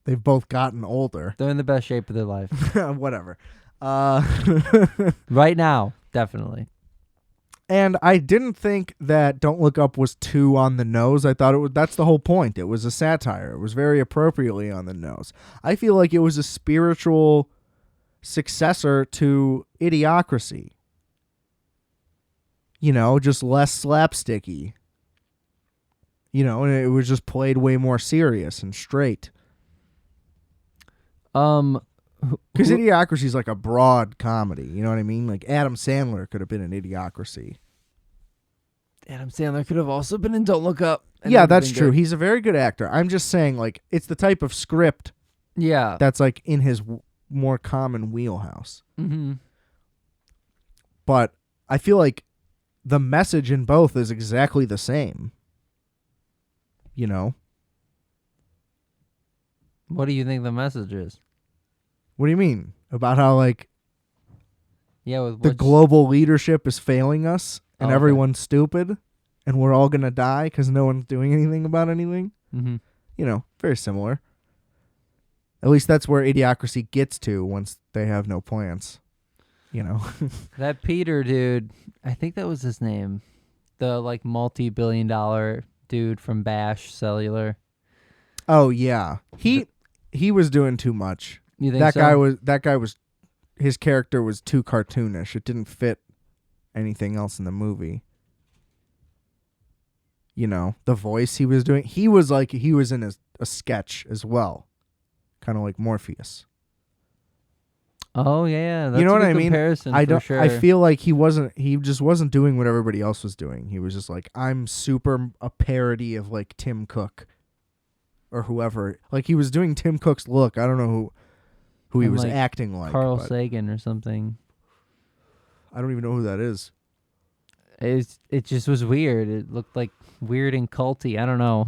They've both gotten older. They're in the best shape of their life. Whatever. Right now, definitely. And I didn't think that Don't Look Up was too on the nose. I thought that's the whole point. It was a satire. It was very appropriately on the nose. I feel like it was a spiritual successor to Idiocracy. You know, just less slapsticky. You know, and it was just played way more serious and straight. Because Idiocracy is like a broad comedy. You know what I mean? Like Adam Sandler could have been in Idiocracy. Adam Sandler could have also been in Don't Look Up. Yeah, that's true. He's a very good actor. I'm just saying, like, it's the type of script that's like in his more common wheelhouse. Mm-hmm. But I feel like the message in both is exactly the same. You know? What do you think the message is? What do you mean? About how, like, with the global leadership is failing us and everyone's stupid? and we're all gonna die because no one's doing anything about anything. Mm-hmm. You know, very similar. At least that's where Idiocracy gets to once they have no plans. You know. That Peter dude, I think that was his name. The like multi-billion-dollar dude from Bash Cellular. Oh yeah, he was doing too much. You think That so? guy was his character was too cartoonish. It didn't fit anything else in the movie. You know, the voice he was doing, he was in a sketch as well. Kind of like Morpheus. Oh yeah, that's You know a what good I mean? comparison I for don't. sure. I feel like he just wasn't doing what everybody else was doing. He was just like, I'm super a parody of like Tim Cook or whoever. Like he was doing Tim Cook's look. I don't know who he And, was like, acting like. Carl but Sagan or something. I don't even know who that is. It just was weird. It looked like weird and culty. I don't know.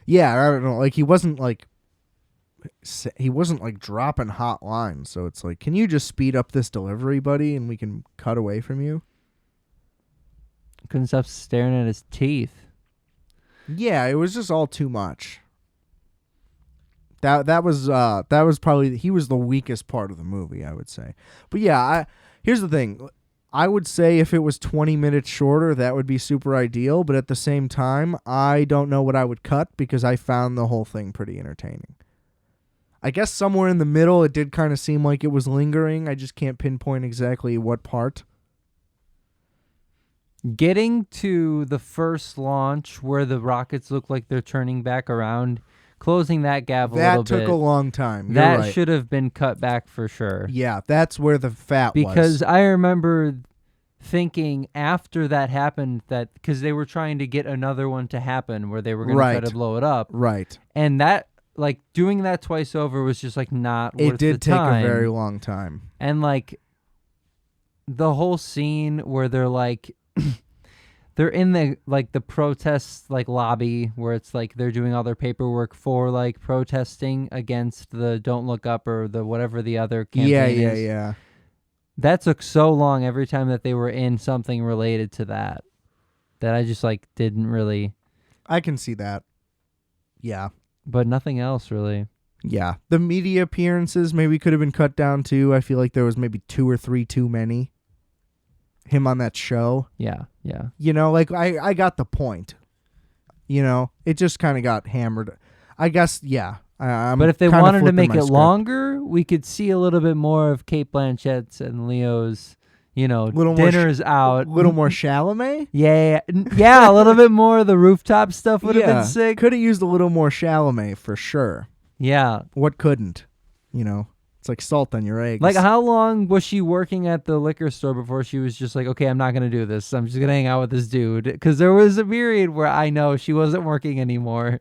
Yeah, I don't know. Like he wasn't like dropping hot lines. So it's like, can you just speed up this delivery, buddy, and we can cut away from you? Couldn't stop staring at his teeth. Yeah, it was just all too much. That was probably he was the weakest part of the movie, I would say. But yeah, here's the thing. I would say if it was 20 minutes shorter, that would be super ideal. But at the same time, I don't know what I would cut because I found the whole thing pretty entertaining. I guess somewhere in the middle, it did kind of seem like it was lingering. I just can't pinpoint exactly what part. Getting to the first launch where the rockets look like they're turning back around, closing that gap a little bit. That took a long time. You're that right. should have been cut back for sure. Yeah, that's where the fat was. Because I remember thinking after that happened that because they were trying to get another one to happen where they were going to try to blow it up. Right. And that, like, doing that twice over was just, like, not worth the time. It did take a very long time. And, like, the whole scene where they're, like, they're in the protest, like, lobby where it's, like, they're doing all their paperwork for, like, protesting against the Don't Look Up or the whatever the other campaign is. Yeah. That took so long every time that they were in something related to that I just, like, didn't really. I can see that. Yeah. But nothing else, really. Yeah. The media appearances maybe could have been cut down, too. I feel like there was maybe 2 or 3 too many. Him on that show. Yeah. You know, like, I got the point. You know, it just kind of got hammered. I guess, yeah. But if they wanted to make it longer, we could see a little bit more of Cate Blanchett's and Leo's, you know, dinners out. A little more Chalamet? Yeah, a little bit more of the rooftop stuff would have been sick. Could have used a little more Chalamet for sure. Yeah. What couldn't? You know, it's like salt on your eggs. Like, how long was she working at the liquor store before she was just like, okay, I'm not going to do this. I'm just going to hang out with this dude. Because there was a period where I know she wasn't working anymore.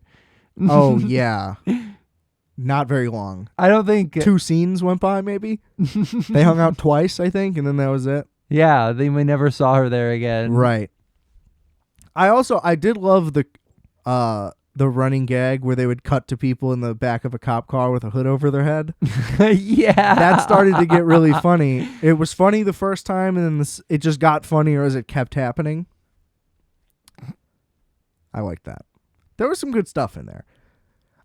Oh, yeah. Not very long. I don't think 2 scenes went by, maybe. They hung out twice, I think, and then that was it. Yeah, we never saw her there again. Right. I did love the running gag where they would cut to people in the back of a cop car with a hood over their head. Yeah. That started to get really funny. It was funny the first time, and then it just got funnier as it kept happening. I like that. There was some good stuff in there.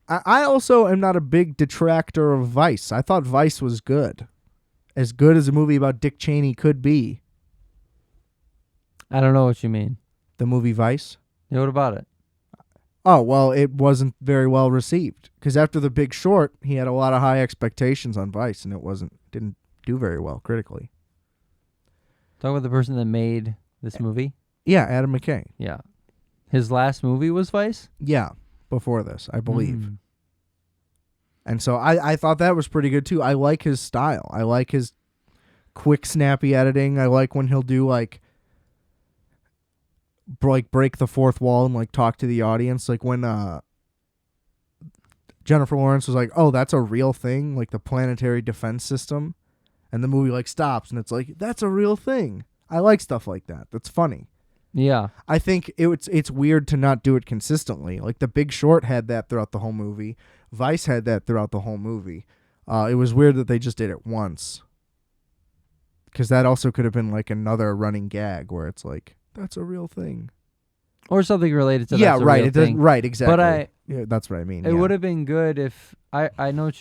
I also am not a big detractor of Vice. I thought Vice was good. As good as a movie about Dick Cheney could be. I don't know what you mean. The movie Vice? Yeah, what about it? Oh, well, it wasn't very well received. Because after The Big Short, he had a lot of high expectations on Vice, and didn't do very well critically. Talk about the person that made this movie? Yeah, Adam McKay. Yeah. His last movie was Vice? Yeah, before this, I believe. And so I thought that was pretty good, too. I like his style. I like his quick, snappy editing. I like when he'll do, like break the fourth wall and, like, talk to the audience. Like, when Jennifer Lawrence was like, oh, that's a real thing? Like, the planetary defense system? And the movie, like, stops, and it's like, that's a real thing. I like stuff like that. That's funny. Yeah. I think it's weird to not do it consistently. Like, The Big Short had that throughout the whole movie. Vice had that throughout the whole movie. It was weird that they just did it once. Because that also could have been, like, another running gag where it's like, that's a real thing. or something related to yeah, that's a right. real It does, thing. right, exactly. But yeah, that's what I mean. it yeah. would have been good if I know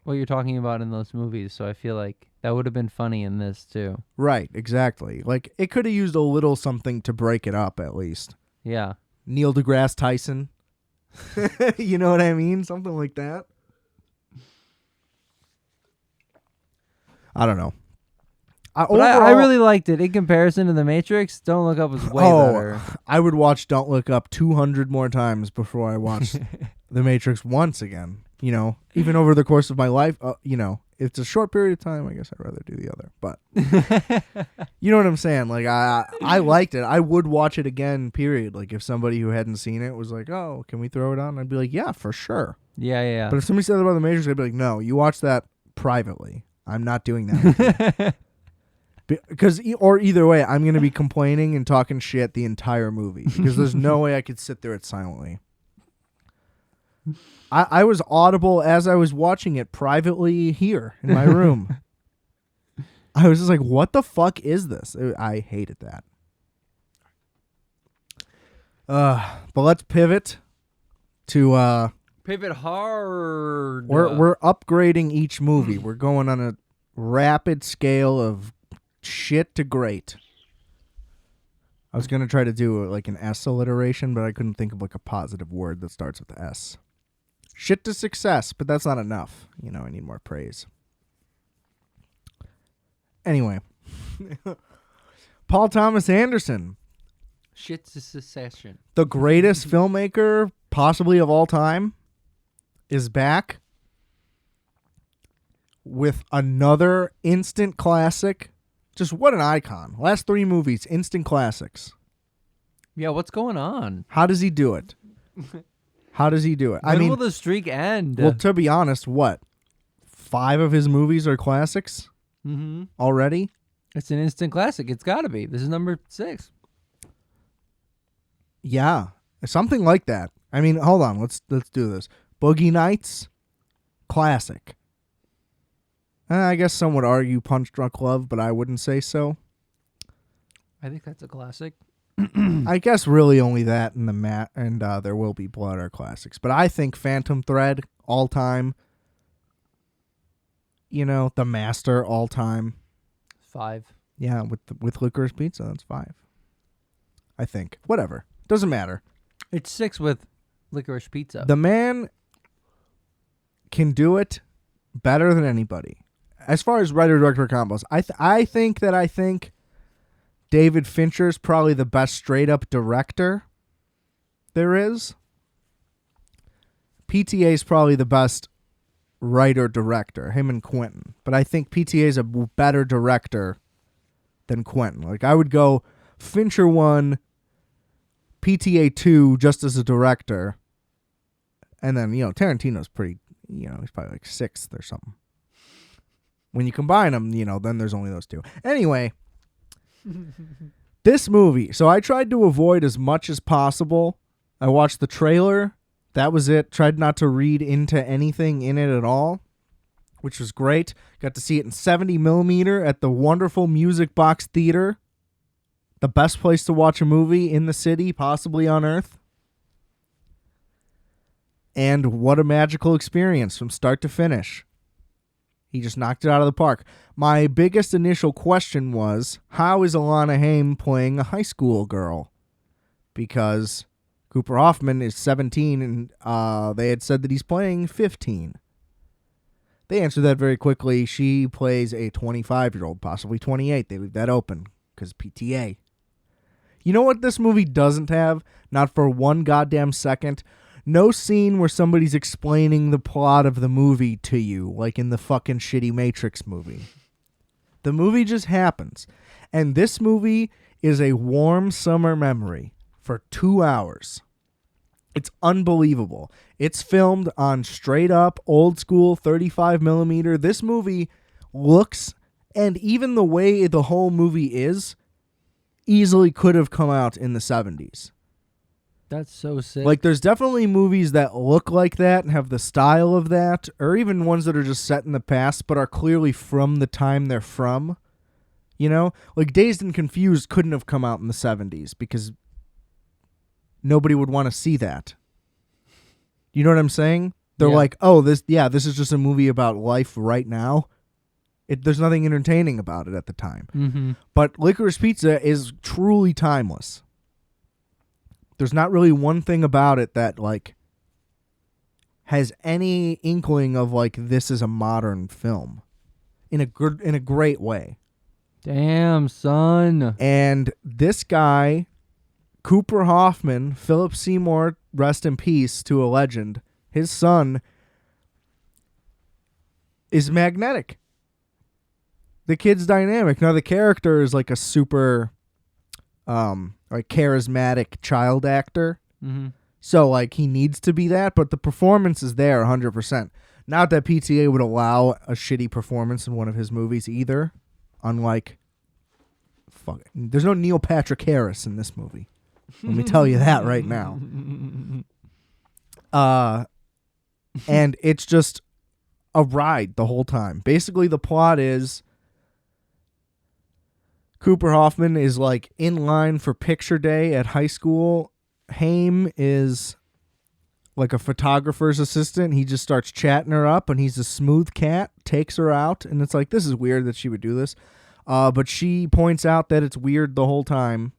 what you're talking about in those movies. So I feel like that would have been funny in this too. Right, exactly. Like it could have used a little something to break it up at least. Yeah. Neil deGrasse Tyson. You know what I mean? Something like that. I don't know. But I really liked it in comparison to The Matrix. Don't Look Up was way better. I would watch Don't Look Up 200 more times before I watched The Matrix once again. You know, even over the course of my life, you know, if it's a short period of time, I guess I'd rather do the other. But you know what I'm saying? Like, I liked it. I would watch it again, period. Like, if somebody who hadn't seen it was like, oh, can we throw it on? I'd be like, yeah, for sure. Yeah. But if somebody said that about The Matrix, I'd be like, no, you watch that privately. I'm not doing that. Because, or either way, I'm going to be complaining and talking shit the entire movie. Because there's no way I could sit there it silently. I was audible as I was watching it privately here in my room. I was just like, what the fuck is this? I hated that. But let's pivot to... Pivot hard. We're upgrading each movie. We're going on a rapid scale of shit to great. I was going to try to do like an S alliteration, but I couldn't think of like a positive word that starts with S. Shit to success, but that's not enough. You know, I need more praise. Anyway. Paul Thomas Anderson. Shit to secession. The greatest filmmaker possibly of all time is back with another instant classic. Just what an icon. Last 3 movies, instant classics. Yeah, what's going on? How does he do it? How does he do it? When will the streak end? Well, to be honest, what? 5 of his movies are classics already? It's an instant classic. It's got to be. This is number 6. Yeah, something like that. I mean, hold on. Let's do this. Boogie Nights, classic. I guess some would argue Punch Drunk Love, but I wouldn't say so. I think that's a classic. I guess really only that and There Will Be Blood are classics. But I think Phantom Thread, all time. You know, The Master, all time. 5. Yeah, with Licorice Pizza, that's 5. I think. Whatever. Doesn't matter. It's 6 with Licorice Pizza. The man can do it better than anybody. As far as writer-director combos, I think David Fincher's probably the best straight-up director there is. PTA's probably the best writer-director, him and Quentin. But I think PTA's a better director than Quentin. Like, I would go Fincher 1, PTA 2 just as a director. And then, you know, Tarantino's pretty, you know, he's probably like 6th or something. When you combine them, you know, then there's only those 2. Anyway, this movie. So I tried to avoid as much as possible. I watched the trailer. That was it. Tried not to read into anything in it at all, which was great. Got to see it in 70 millimeter at the wonderful Music Box Theater. The best place to watch a movie in the city, possibly on Earth. And what a magical experience from start to finish. He just knocked it out of the park. My biggest initial question was, how is Alana Haim playing a high school girl? Because Cooper Hoffman is 17 and they had said that he's playing 15. They answered that very quickly. She plays a 25-year-old, possibly 28. They leave that open because PTA. You know what this movie doesn't have? Not for one goddamn second. No scene where somebody's explaining the plot of the movie to you, like in the fucking shitty Matrix movie. The movie just happens. And this movie is a warm summer memory for 2 hours. It's unbelievable. It's filmed on straight up old school 35 millimeter. This movie looks, and even the way the whole movie is, easily could have come out in the 70s. That's so sick. Like, there's definitely movies that look like that and have the style of that, or even ones that are just set in the past but are clearly from the time they're from. You know? Like, Dazed and Confused couldn't have come out in the 70s because nobody would want to see that. You know what I'm saying? They're Yeah. like, oh, this is just a movie about life right now. There's nothing entertaining about it at the time. Mm-hmm. But Licorice Pizza is truly timeless. There's not really one thing about it that like has any inkling of like this is a modern film in a great way. Damn, son. And this guy, Cooper Hoffman, Philip Seymour, rest in peace to a legend, his son is magnetic. The kid's dynamic. Now the character is like a super like charismatic child actor. Mm-hmm. So like he needs to be that, but the performance is there 100%. Not that PTA would allow a shitty performance in one of his movies either. Unlike there's no Neil Patrick Harris in this movie. Let me tell you that right now. And it's just a ride the whole time. Basically, the plot is Cooper Hoffman is like in line for picture day at high school. Haim is like a photographer's assistant. He just starts chatting her up, and he's a smooth cat, takes her out, and it's like, this is weird that she would do this. But she points out that it's weird the whole time,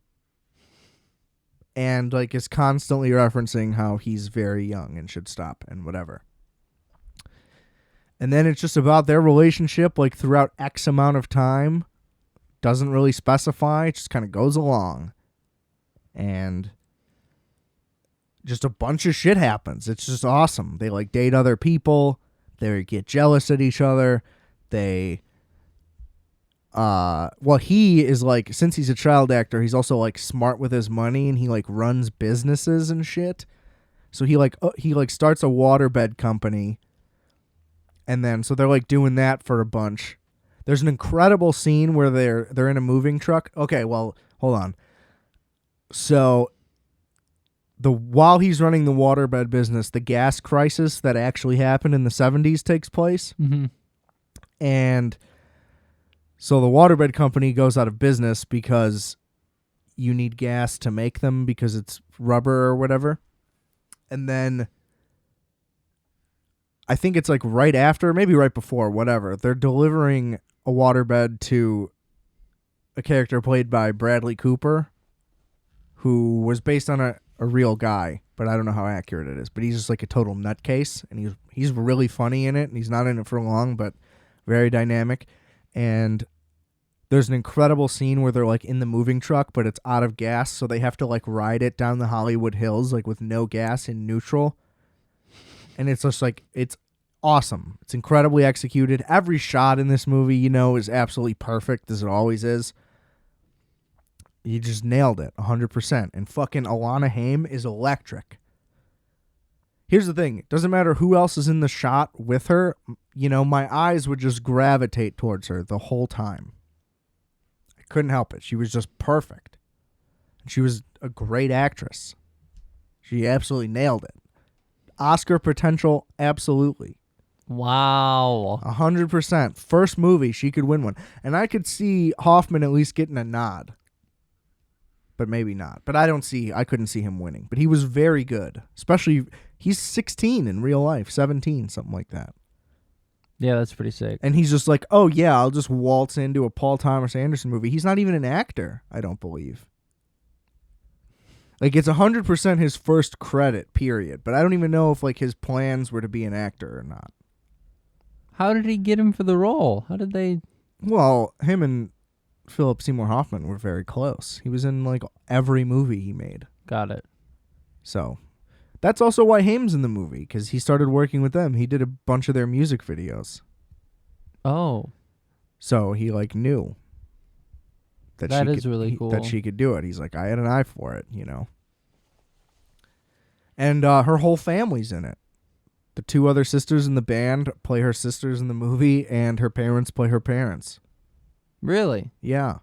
and like is constantly referencing how he's very young and should stop and whatever. And then it's just about their relationship like throughout X amount of time. Doesn't really specify, it just kind of goes along. And just a bunch of shit happens. It's just awesome. They like date other people, they get jealous at each other. They he is like, since he's a child actor, he's also like smart with his money, and he like runs businesses and shit. So he starts a waterbed company, and then so they're like doing that for a bunch. There's an incredible scene where they're in a moving truck. Okay, well, hold on. So while he's running the waterbed business, the gas crisis that actually happened in the 70s takes place. Mm-hmm. And so the waterbed company goes out of business because you need gas to make them because it's rubber or whatever. And then I think it's like right after, maybe right before, whatever, they're delivering a waterbed to a character played by Bradley Cooper, who was based on a real guy, but I don't know how accurate it is. But he's just like a total nutcase, and he's really funny in it, and he's not in it for long, but very dynamic. And there's an incredible scene where they're like in the moving truck, but it's out of gas, so they have to like ride it down the Hollywood Hills like with no gas in neutral. And it's just like, it's awesome. It's incredibly executed. Every shot in this movie, is absolutely perfect, as it always is. You just nailed it 100%. And fucking Alana Haim is electric. Here's the thing. It doesn't matter who else is in the shot with her. My eyes would just gravitate towards her the whole time. I couldn't help it. She was just perfect. And she was a great actress. She absolutely nailed it. Oscar potential, absolutely. Wow. 100%. First movie, she could win one. And I could see Hoffman at least getting a nod. But maybe not. But I couldn't see him winning. But he was very good. Especially, he's 16 in real life, 17, something like that. Yeah, that's pretty sick. And he's just like, oh yeah, I'll just waltz into a Paul Thomas Anderson movie. He's not even an actor, I don't believe. Like, it's 100% his first credit, period. But I don't even know if like his plans were to be an actor or not. How did he get him for the role? How did they... Well, him and Philip Seymour Hoffman were very close. He was in like every movie he made. Got it. So that's also why Haim's in the movie, because he started working with them. He did a bunch of their music videos. Oh. So he like knew that really cool. that she could do it. He's like, I had an eye for it, And her whole family's in it. The two other sisters in the band play her sisters in the movie, and her parents play her parents. Really? Yeah.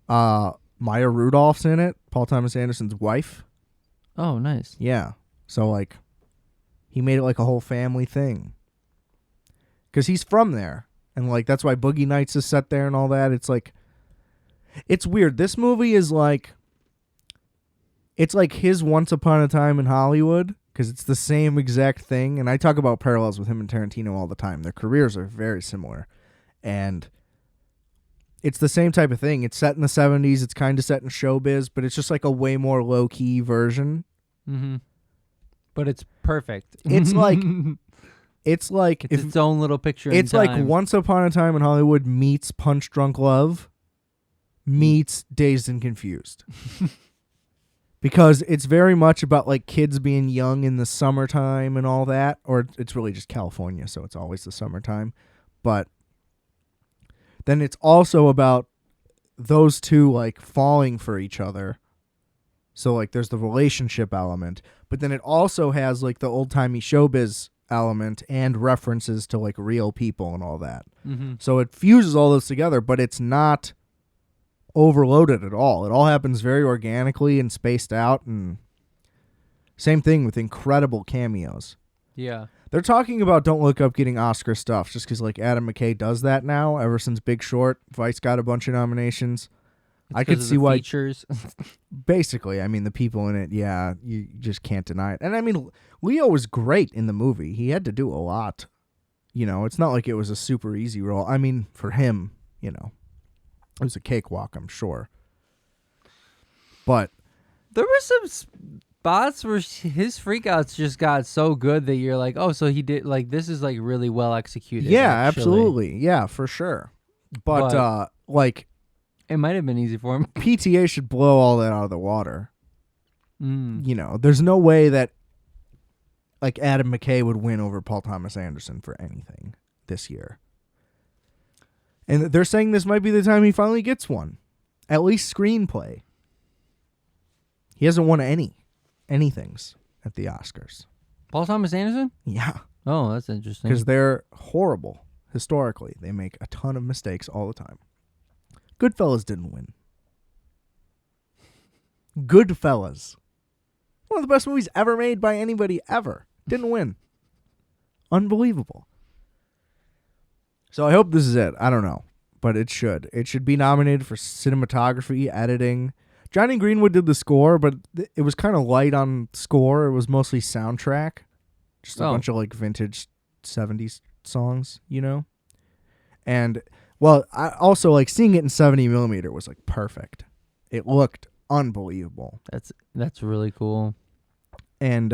Maya Rudolph's in it, Paul Thomas Anderson's wife. Oh, nice. Yeah. So, like, he made it like a whole family thing. Because he's from there. And, like, that's why Boogie Nights is set there and all that. It's like, it's weird. This movie is like, it's like his Once Upon a Time in Hollywood, because it's the same exact thing. And I talk about parallels with him and Tarantino all the time. Their careers are very similar. And it's the same type of thing. It's set in the 70s. It's kind of set in showbiz, but it's just like a way more low-key version. Mm-hmm. But it's perfect. It's like... It's like... It's its own little picture in It's time. like Once Upon a Time in Hollywood meets Punch Drunk Love meets Dazed and Confused. Because it's very much about like kids being young in the summertime and all that. Or it's really just California, so it's always the summertime. But then it's also about those two like falling for each other. So like there's the relationship element. But then it also has like the old-timey showbiz element and references to like real people and all that. Mm-hmm. So it fuses all those together, but it's not overloaded at all. It all happens very organically and spaced out, and same thing with incredible cameos. Yeah. They're talking about Don't Look Up getting Oscar stuff just because like Adam McKay does that now. Ever since Big Short, Vice got a bunch of nominations. I could see why. Features. Basically, I mean the people in it. Yeah, you just can't deny it. And I mean, Leo was great in the movie. He had to do a lot. You know, it's not like it was a super easy role. I mean, for him, you know, it was a cakewalk, I'm sure. But there were some spots where his freakouts just got so good that you're like, oh, so he did like this is like really well executed. yeah, actually. absolutely. Yeah, for sure. But like it might have been easy for him. PTA should blow all that out of the water. Mm. You know, there's no way that like Adam McKay would win over Paul Thomas Anderson for anything this year. And they're saying this might be the time he finally gets one. At least screenplay. He hasn't won anythings at the Oscars. Paul Thomas Anderson? Yeah. Oh, that's interesting. Because they're horrible historically. They make a ton of mistakes all the time. Goodfellas didn't win. Goodfellas. One of the best movies ever made by anybody ever. Didn't win. Unbelievable. So I hope this is it. I don't know. But it should. It should be nominated for cinematography, editing. Johnny Greenwood did the score, but it was kind of light on score. It was mostly soundtrack. Just a bunch of like vintage 70s songs, you know? And, well, I also like seeing it in 70 millimeter was like perfect. It looked unbelievable. That's really cool. And,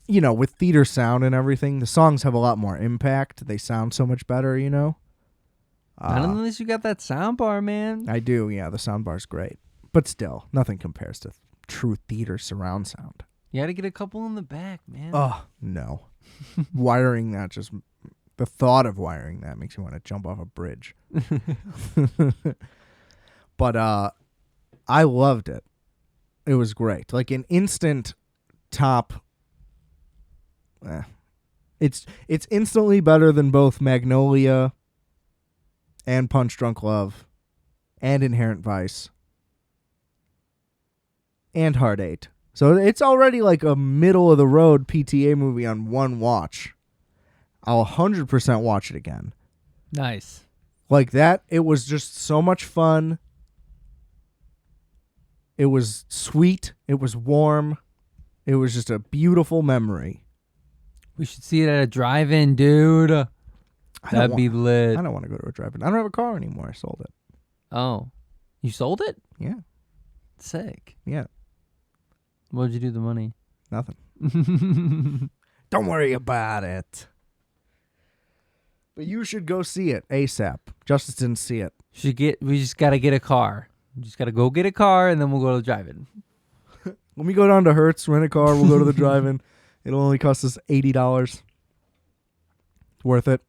you know, with theater sound and everything, the songs have a lot more impact. They sound so much better, you know? Not unless you got that sound bar, man. I do, yeah. The sound bar's great. But still, nothing compares to true theater surround sound. You had to get a couple in the back, man. Oh, no. Wiring that just... The thought of wiring that makes me want to jump off a bridge. But I loved it. It was great. Like an instant top... It's instantly better than both Magnolia and Punch Drunk Love and Inherent Vice and Hard 8. So it's already like a middle of the road PTA movie on one watch. I'll 100% watch it again. Nice. Like that, it was just so much fun. It was sweet. It was warm. It was just a beautiful memory. We should see it at a drive-in, dude. That'd be lit. I don't want to go to a drive-in. I don't have a car anymore. I sold it. Oh. You sold it? Yeah. Sick. Yeah. What'd you do with the money? Nothing. Don't worry about it. But you should go see it ASAP. Justis didn't see it. We just gotta get a car. We just gotta go get a car and then we'll go to the drive-in. When we go down to Hertz, rent a car, we'll go to the drive-in. It'll only cost us $80. It's worth it.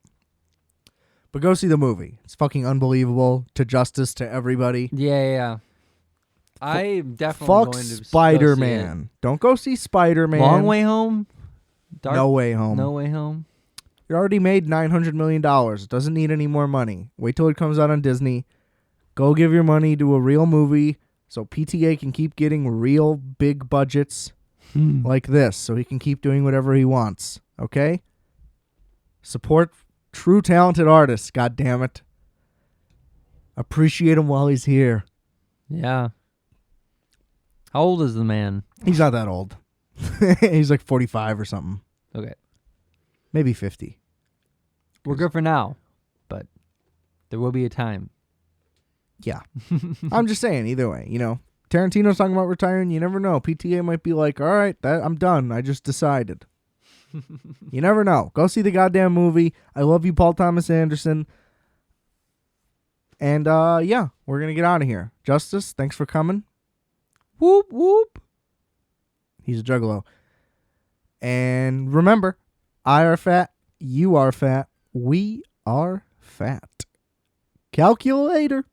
But go see the movie. It's fucking unbelievable. To Justis, to everybody. Yeah. I'm definitely Fuck going to Spider-Man. Don't go see Spider-Man. Long Way Home? No Way Home. No Way Home. It already made $900 million. It doesn't need any more money. Wait till it comes out on Disney. Go give your money to a real movie so PTA can keep getting real big budgets like this so he can keep doing whatever he wants. Okay? Support true talented artists, God damn it. Appreciate him while he's here. Yeah. How old is the man? He's not that old. He's like 45 or something. Okay. Maybe 50. We're good for now, but there will be a time. Yeah. I'm just saying, either way, Tarantino's talking about retiring. You never know. PTA might be like, all right, I'm done. I just decided. You never know. Go see the goddamn movie. I love you, Paul Thomas Anderson. And, yeah, we're going to get out of here. Justis, thanks for coming. Whoop, whoop. He's a juggalo. And remember, I are fat, you are fat, we are fat. Calculator.